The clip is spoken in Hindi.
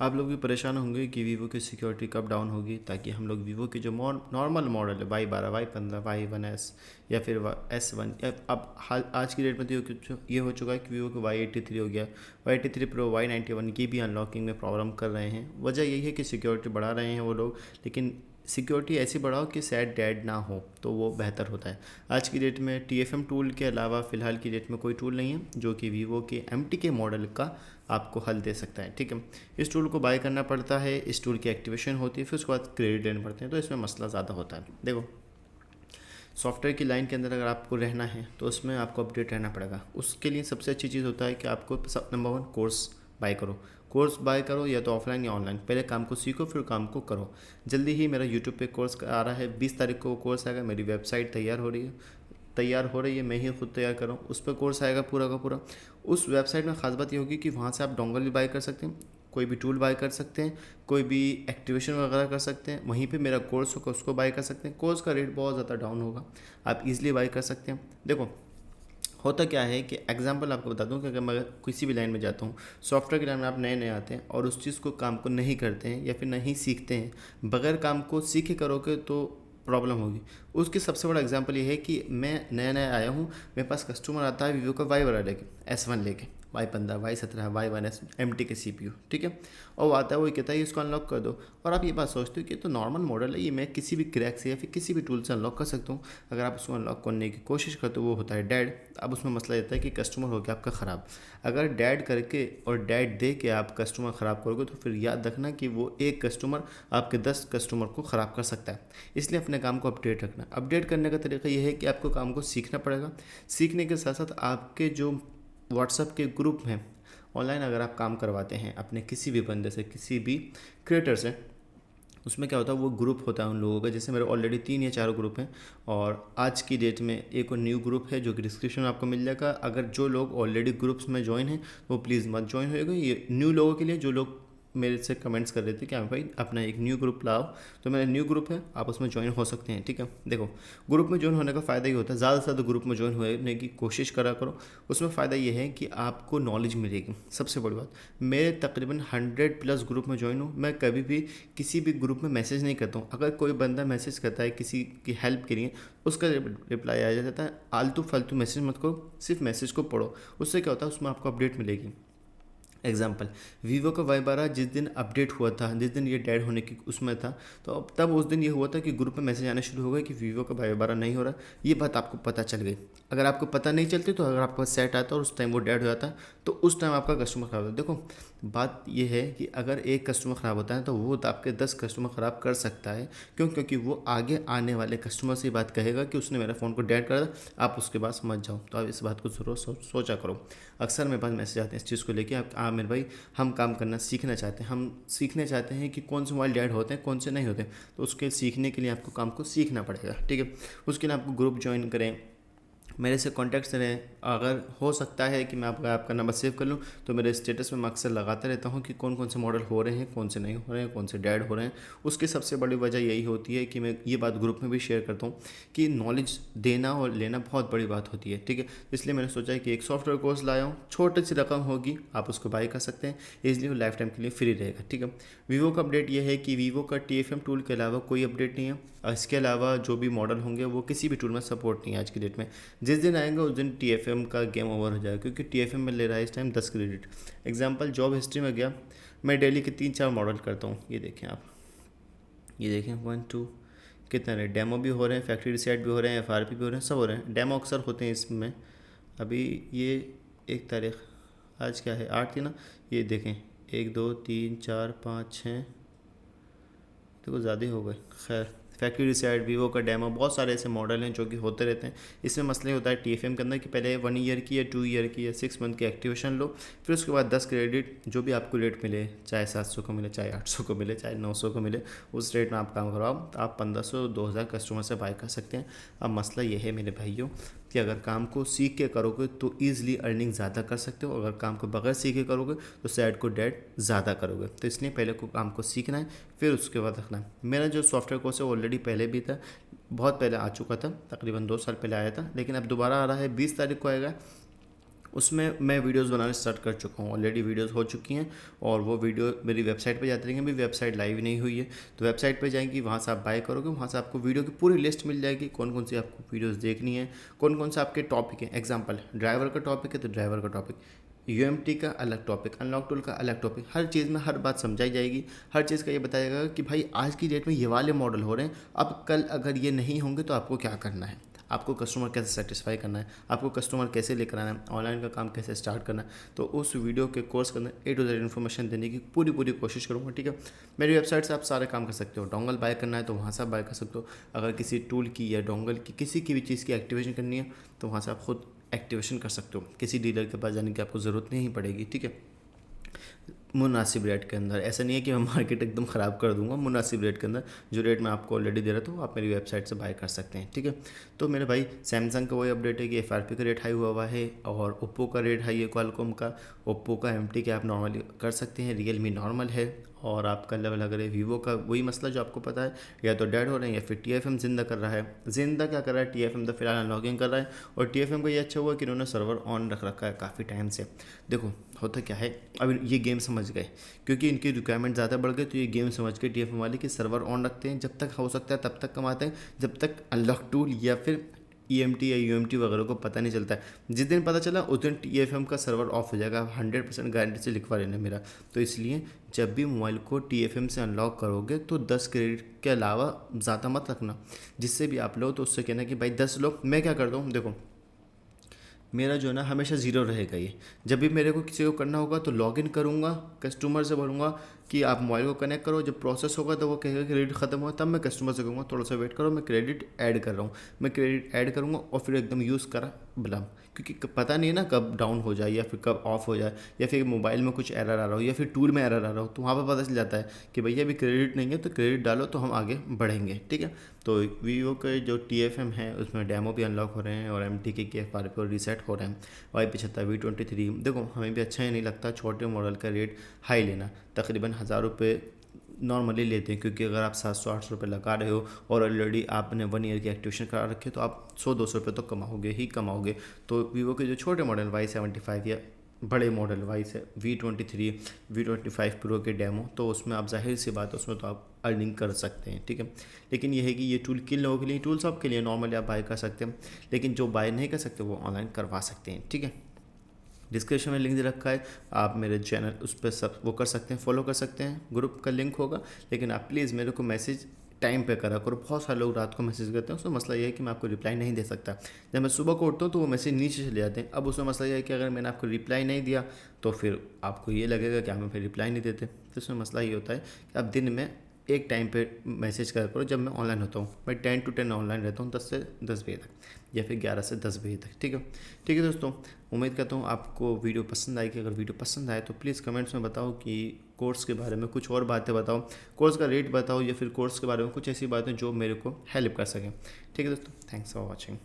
आप लोग भी परेशान होंगे कि वीवो की सिक्योरिटी कब डाउन होगी, ताकि हम लोग वीवो की जो नॉर्मल मॉडल है Y12, Y15, Y1S या फिर S1, या अब हाल आज की डेट में तो ये हो चुका है कि वीवो को Y83 हो गया, Y83 प्रो, Y91 की भी अनलॉकिंग में प्रॉब्लम कर रहे हैं। वजह यही है कि सिक्योरिटी बढ़ा रहे हैं वो लोग, लेकिन सिक्योरिटी ऐसी बढ़ाओ कि सैड डैड ना हो, तो वो बेहतर होता है। आज की डेट में TFM टूल के अलावा फ़िलहाल की डेट में कोई टूल नहीं है जो कि वीवो के MT के मॉडल का आपको हल दे सकता है। ठीक है, इस टूल को बाय करना पड़ता है, इस टूल की एक्टिवेशन होती है, फिर उसके बाद क्रेडिट लेने पड़ते हैं, तो इसमें मसला ज़्यादा होता है। देखो, सॉफ्टवेयर की लाइन के अंदर अगर आपको रहना है तो उसमें आपको अपडेट रहना पड़ेगा। उसके लिए सबसे अच्छी चीज़ होता है कि आपको सब नंबर 1 कोर्स बाय करो। कोर्स बाय करो या तो ऑफलाइन या ऑनलाइन, पहले काम को सीखो फिर काम को करो। जल्दी ही मेरा यूट्यूब पे कोर्स आ रहा है, 20 तारीख को कोर्स आएगा। मेरी वेबसाइट तैयार हो रही है, मैं ही खुद तैयार कर रहा हूँ। उस पर कोर्स आएगा पूरा का पूरा। उस वेबसाइट में ख़ास बात ये होगी कि वहाँ से आप डोंगल भी बाय कर सकते हैं, कोई भी टूल बाय कर सकते हैं, कोई भी एक्टिवेशन वगैरह कर सकते हैं। वहीं पे मेरा कोर्स होगा, उसको बाय कर सकते हैं। कोर्स का रेट बहुत ज़्यादा डाउन होगा, आप इजीली बाय कर सकते हैं। देखो, होता क्या है कि एग्जांपल आपको बता दूं कि अगर मैं किसी भी लाइन में जाता हूँ, सॉफ्टवेयर की लाइन में आप नए नए आते हैं और उस चीज़ को काम को नहीं करते हैं या फिर नहीं सीखते हैं, बगैर काम को सीखे करोगे तो प्रॉब्लम होगी। उसकी सबसे बड़ा एग्जांपल ये है कि मैं नया नया आया हूँ, मेरे पास कस्टमर आता है वीवो का वाई वाला लेके, S1 लेके, Y15, Y17, Y1S MT के CPU, ठीक है। और वो आता है, वो कहता है इसको अनलॉक कर दो, और आप ये बात सोचते हो कि तो नॉर्मल मॉडल है, ये मैं किसी भी क्रैक से या फिर किसी भी टूल से अनलॉक कर सकता हूँ। अगर आप उसको अनलॉक करने की कोशिश करते हो, वो होता है डैड। अब उसमें मसला रहता है कि कस्टमर हो गया आपका ख़राब। अगर डैड करके और डैड दे के आप कस्टमर ख़राब करोगे तो फिर याद रखना कि वो एक कस्टमर आपके 10 कस्टमर को ख़राब कर सकता है। इसलिए अपने काम को अपडेट रखना। अपडेट करने का तरीका ये है कि आपको काम को सीखना पड़ेगा। सीखने के साथ साथ आपके जो व्हाट्सएप के ग्रुप हैं, ऑनलाइन अगर आप काम करवाते हैं अपने किसी भी बंदे से, किसी भी क्रिएटर से, उसमें क्या होता है, वो ग्रुप होता है उन लोगों का। जैसे मेरे ऑलरेडी 3 या 4 ग्रुप हैं, और आज की डेट में एक और न्यू ग्रुप है जो कि डिस्क्रिप्शन में आपको मिल जाएगा। अगर जो लोग ऑलरेडी ग्रुप्स में ज्वाइन हैं वो प्लीज़ मत ज्वाइन होएगा। ये न्यू लोगों के लिए, जो लोग मेरे से कमेंट्स कर रहे थे कि हाँ भाई अपना एक न्यू ग्रुप लाओ, तो मेरा न्यू ग्रुप है, आप उसमें ज्वाइन हो सकते हैं। ठीक है, देखो, ग्रुप में ज्वाइन होने का फ़ायदा ये होता है, ज़्यादा से ज़्यादा ग्रुप में ज्वाइन होने की कोशिश करा करो। उसमें फ़ायदा ये है कि आपको नॉलेज मिलेगी। सबसे बड़ी बात, मैं तकरीबन 100+ ग्रुप में ज्वाइन हूँ। मैं कभी भी किसी भी ग्रुप में मैसेज नहीं करता हूँ। अगर कोई बंदा मैसेज करता है किसी की हेल्प के लिए, उसका रिप्लाई आ जाता है। आलतू फालतू मैसेज मत करो, सिर्फ मैसेज को पढ़ो। उससे क्या होता है, उसमें आपको अपडेट मिलेगी। एग्जाम्पल, वीवो का Y12 जिस दिन अपडेट हुआ था, जिस दिन ये डेड होने की उसमें था, तो अब तब उस दिन ये हुआ था कि ग्रुप में मैसेज आने शुरू हो गए कि वीवो का Y12 नहीं हो रहा। ये बात आपको पता चल गई। अगर आपको पता नहीं चलती, तो अगर आपका सेट आता और उस टाइम वो डेड हो जाता, तो उस टाइम आपका कस्टमर ख़राब होता। देखो, बात ये है कि अगर एक कस्टमर ख़राब होता है तो वो तो आपके 10 कस्टमर ख़राब कर सकता है। क्यों? क्योंकि वो आगे आने वाले कस्टमर से बात कहेगा कि उसने मेरा फ़ोन को डेड कर दिया, आप उसके पास मत जाओ। तो आप इस बात को ज़रूर सोचा करो। अक्सर मेरे पास मैसेज आते हैं इस चीज़ को लेके, आप मेरे भाई हम काम करना सीखना चाहते हैं, हम सीखने चाहते हैं कि कौन से मोबाइल डेड होते हैं, कौन से नहीं होते। तो उसके सीखने के लिए आपको काम को सीखना पड़ेगा। ठीक है, उसके लिए आपको ग्रुप ज्वाइन करें, मेरे से कांटेक्ट करें। अगर हो सकता है कि मैं आपका नंबर सेव कर लूँ, तो मेरे स्टेटस में मैं अक्सर लगाता रहता हूँ कि कौन कौन से मॉडल हो रहे हैं, कौन से नहीं हो रहे हैं, कौन से डेड हो रहे हैं। उसकी सबसे बड़ी वजह यही होती है कि मैं ये बात ग्रुप में भी शेयर करता हूँ कि नॉलेज देना और लेना बहुत बड़ी बात होती है। ठीक है, इसलिए मैंने सोचा है कि एक सॉफ्टवेयर कोर्स लाया हूँ, छोटी सी रकम होगी, आप उसको बाई कर सकते हैं, इसलिए वो लाइफ टाइम के लिए फ्री रहेगा। ठीक है, वीवो का अपडेट ये है कि वीवो का TFM टूल के अलावा कोई अपडेट नहीं है। इसके अलावा जो भी मॉडल होंगे वो किसी भी टूल में सपोर्ट नहीं है आज की डेट में। जिस दिन आएंगे उस दिन TFM का गेम ओवर हो जाएगा, क्योंकि TFM में ले रहा है इस time 10 credit. Example, job history में गया, मैं डेली के 3-4 मॉडल करता हूँ। ये देखें आप, ये देखें 1 2 कितने रहे, डेमो भी हो रहे हैं, फैक्ट्री रिसेट भी हो रहे हैं, FRP भी हो रहे हैं, सब हो रहे हैं। डेमो अक्सर होते हैं इसमें। अभी ये 1 तारीख, आज क्या है, 8 थी ना। ये देखें, 1 2 3 4 5 6, देखो ज़्यादा ही हो गए। खैर, फैक्ट्री रिसाइड, वीवो का डेमो, बहुत सारे ऐसे मॉडल हैं जो कि होते रहते हैं। इसमें मसला होता है TFM के अंदर कि पहले 1 ईयर की या 2 ईयर की या 6 मंथ की एक्टिवेशन लो, फिर उसके बाद 10 क्रेडिट जो भी आपको रेट मिले, चाहे 700 को मिले, चाहे 800 को मिले, चाहे 900 को मिले, उस रेट में आप काम करवाओ, तो आप 1500 2000 कस्टमर से बाय कर सकते हैं। अब मसला ये है मेरे भाइयों कि अगर काम को सीख के करोगे तो ईज़िली अर्निंग ज़्यादा कर सकते हो। अगर काम को बगैर सीखे करोगे तो सैड को डेड ज़्यादा करोगे। तो इसलिए पहले को काम को सीखना है, फिर उसके बाद रखना है। मेरा जो सॉफ्टवेयर कोर्स है ऑलरेडी पहले भी था, बहुत पहले आ चुका था, तकरीबन 2 साल पहले आया था, लेकिन अब दोबारा आ रहा है, 20 तारीख को आएगा। उसमें मैं वीडियोस बनाना स्टार्ट कर चुका हूँ, ऑलरेडी वीडियोस हो चुकी हैं और वो वीडियो मेरी वेबसाइट पे जाते रहेंगे। अभी वेबसाइट लाइव नहीं हुई है, तो वेबसाइट पे जाएंगी, वहाँ से आप बाय करोगे, वहाँ से आपको वीडियो की पूरी लिस्ट मिल जाएगी, कौन कौन सी आपको वीडियोज़ देखनी है, कौन कौन से आपके टॉपिक हैं। एग्जाम्पल ड्राइवर का टॉपिक है तो ड्राइवर का टॉपिक, यूएमटी का अलग टॉपिक, अनलॉक टूल का अलग टॉपिक, हर चीज़ में हर बात समझाई जाएगी। हर चीज़ का ये बताया जाएगा कि भाई आज की डेट में ये वाले मॉडल हो रहे हैं, अब कल अगर ये नहीं होंगे तो आपको क्या करना है, आपको कस्टमर कैसे सेटिस्फाई करना है, आपको कस्टमर कैसे लेकर आना है, ऑनलाइन का काम कैसे स्टार्ट करना है। तो उस वीडियो के कोर्स के अंदर A to Z इन्फॉर्मेशन देने की पूरी कोशिश करूँगा, ठीक है। मेरी वेबसाइट से आप सारे काम कर सकते हो। डोंगल बाय करना है तो वहाँ से आप बाय कर सकते हो। अगर किसी टूल की या डोंगल की किसी की भी चीज़ की एक्टिवेशन करनी है तो वहाँ से आप खुद एक्टिवेशन कर सकते हो, किसी डीलर के पास जाने की आपको ज़रूरत नहीं पड़ेगी, ठीक है। मुनासिब रेट के अंदर, ऐसा नहीं है कि मैं मार्केट एकदम ख़राब कर दूंगा, मुनासिब रेट के अंदर जो रेट मैं आपको ऑलरेडी दे रहा था वो आप मेरी वेबसाइट से बाय कर सकते हैं, ठीक है। तो मेरे भाई सैमसंग का वही अपडेट है कि FRP का रेट हाई हुआ है और ओप्पो का रेट हाई है, क्वालकॉम का, ओप्पो का MT के आप नॉर्मली कर सकते हैं, रियलमी नॉर्मल है। और आपका लेवल अगर है वीवो का, वही मसला जो आपको पता है, या तो डेड हो रहे हैं या फिर TFM जिंदा कर रहा है। जिंदा क्या कर रहा है, TFM तो फिलहाल अनलॉगिंग कर रहा है। और TFM का ये अच्छा हुआ कि इन्होंने सर्वर ऑन रख रखा है काफ़ी टाइम से। देखो होता क्या है, अब ये गेम समझ गए, क्योंकि इनकी रिक्वायरमेंट ज़्यादा बढ़ गई, तो ये गेम समझ के TFM वाले कि सर्वर ऑन रखते हैं, जब तक हो सकता है तब तक कमाते हैं, जब तक अनलॉक टूल या फिर EMT या UMT वगैरह को पता नहीं चलता है। जिस दिन पता चला उस दिन TFM का सर्वर ऑफ हो जाएगा, 100% गारंटी से लिखवा लेना मेरा। तो इसलिए जब भी मोबाइल को TFM से अनलॉक करोगे तो 10 क्रेडिट के अलावा ज़्यादा मत रखना, जिससे भी आप लो तो उससे कहना कि भाई 10 लो। मैं क्या करता हूँ, देखो मेरा जो है ना हमेशा ज़ीरो रहेगा ये। जब भी मेरे को किसी को करना होगा तो लॉगिन करूँगा, कस्टमर से बोलूँगा कि आप मोबाइल को कनेक्ट करो, जब प्रोसेस होगा तो वो कहेगा क्रेडिट ख़त्म हुआ, तब मैं कस्टमर से कहूँगा थोड़ा सा वेट करो, मैं क्रेडिट ऐड कर रहा हूँ। मैं क्रेडिट ऐड करूँगा और फिर एकदम यूज़ करा बिला, क्योंकि पता नहीं है ना कब डाउन हो जाए या फिर कब ऑफ हो जाए, या फिर मोबाइल में कुछ एरर आ रहा हो या फिर टूल में एरर आ रहा हो, तो वहाँ पर पता चल जाता है कि भैया अभी क्रेडिट नहीं है, तो क्रेडिट डालो तो हम आगे बढ़ेंगे, ठीक है। तो वीवो के जो TFM है उसमें डेमो भी अनलॉक हो रहे हैं और MT के FRP और रीसेट हो रहे हैं। Y75 V23, देखो हमें भी अच्छा ही नहीं लगता छोटे मॉडल का रेट हाई लेना, तकरीबन 1000 रुपये नॉर्मली लेते हैं, क्योंकि अगर आप 700-800 रुपये लगा रहे हो और ऑलरेडी आपने 1 ईयर की एक्टिवेशन करा रखे तो आप 100-200 रुपये तो कमाओगे ही कमाओगे। तो वीवो के जो छोटे मॉडल Y75 या बड़े मॉडल V23 V25 प्रो के डेमो, तो उसमें आप जाहिर सी बात है उसमें तो आप अर्निंग कर सकते हैं, ठीक है। लेकिन यह है कि ये टूल किन लोगों के लिए, टूल सब के लिए नॉर्मली आप बाय कर सकते हैं, लेकिन जो बाय नहीं कर सकते वो ऑनलाइन करवा सकते हैं, ठीक है। डिस्क्रिप्शन में लिंक दे रखा है, आप मेरे चैनल उस पर सब वो कर सकते हैं, फॉलो कर सकते हैं, ग्रुप का लिंक होगा। लेकिन आप प्लीज़ मेरे को मैसेज टाइम पे करा करो, बहुत सारे लोग रात को मैसेज करते हैं, उसमें मसला ये है कि मैं आपको रिप्लाई नहीं दे सकता। जब मैं सुबह को उठता हूँ तो वो मैसेज नीचे चले जाते हैं। अब उसमें मसला ये है कि अगर मैंने आपको रिप्लाई नहीं दिया तो फिर आपको ये लगेगा कि हमें फिर रिप्लाई नहीं देते। तो उसमें मसला ये होता है कि आप दिन में एक टाइम पे मैसेज करा करो जब मैं ऑनलाइन होता हूँ। मैं 10 to 10 ऑनलाइन रहता हूँ, 10 से 10 बजे तक या फिर 11 से 10 बजे तक, ठीक है। ठीक है दोस्तों, उम्मीद करता हूँ आपको वीडियो पसंद आएगी। अगर वीडियो पसंद आए तो प्लीज़ कमेंट्स में बताओ कि कोर्स के बारे में कुछ और बातें बताओ, कोर्स का रेट बताओ, या फिर कोर्स के बारे में कुछ ऐसी बातें जो मेरे को हेल्प कर सकें। ठीक है दोस्तों, थैंक्स फॉर वॉचिंग।